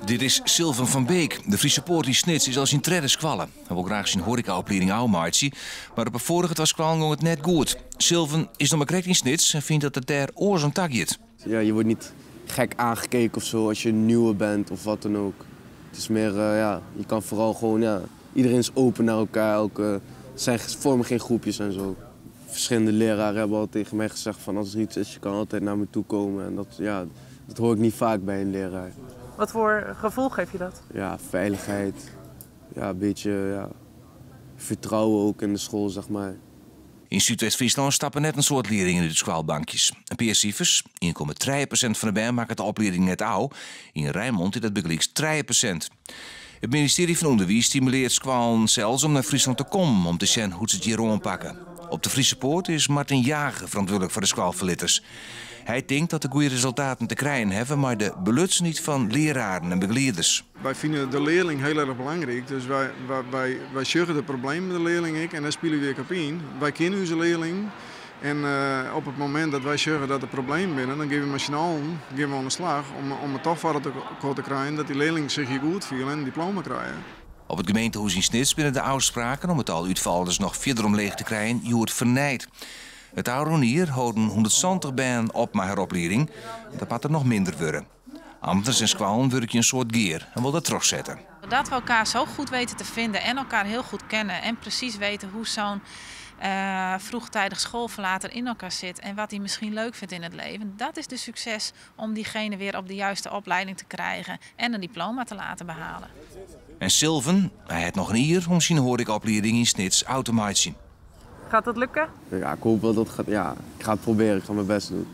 Dit is Sylvan van Beek. De Friese poort in Snits is al zijn tredde squallen. Hij wil graag zijn horecaopleiding aanmaken, maar op een vorige was ging het net goed. Sylvan is nog maar correct in Snits en vindt dat het daar oors om tak zit. Ja, je wordt niet gek aangekeken of zo als je een nieuwe bent of wat dan ook. Het is meer, je kan vooral gewoon, iedereen is open naar elkaar. Ze vormen geen groepjes en zo. Verschillende leraren hebben al tegen mij gezegd van als er iets is, je kan altijd naar me toe komen. En dat hoor ik niet vaak bij een leraar. Wat voor gevoel geeft je dat? Ja, veiligheid. Ja, een beetje vertrouwen ook in de school, zeg maar. In Zuidwest-Friesland stappen net een soort leerlingen in de schoolbankjes. Een paar cijfers. 1,3% van de bij maakt de opleiding net oud. In Rijnmond is dat begelijks 3%. Het ministerie van Onderwijs stimuleert scholen zelfs om naar Friesland te komen om te zien hoe ze het hier aanpakken. Op de Friese poort is Martin Jager verantwoordelijk voor de schoolverlitters. Hij denkt dat de goede resultaten te krijgen hebben, maar de beluts niet van leraren en begeleiders. Wij vinden de leerling heel erg belangrijk. Dus wij zorgen de problemen met de leerling en daar spelen we weer op in. Wij kennen onze leerling. En op het moment dat wij zorgen dat er problemen binnen, dan geven we machinaal aan de slag om het toch voor te krijgen dat die leerling zich hier goed voelt en een diploma krijgen. Op het gemeentehuis in Snits binnen de afspraken om het al uitvallers nog verder omleeg te krijgen, je wordt vernijd. Het Aaronier houden 170 bijen op met haar opleiding. Dat moet er nog minder worden. Ambtenaren en squalen werken een soort gear en wil dat terugzetten. Dat we elkaar zo goed weten te vinden en elkaar heel goed kennen en precies weten hoe zo'n vroegtijdig schoolverlater in elkaar zit en wat hij misschien leuk vindt in het leven. Dat is de succes om diegene weer op de juiste opleiding te krijgen en een diploma te laten behalen. En Sylvan, hij heeft nog een jaar om zijn horecaopleiding in Snits uit te maken. Gaat dat lukken? Ja, ik hoop wel dat het gaat. Ja, ik ga het proberen, ik ga mijn best doen.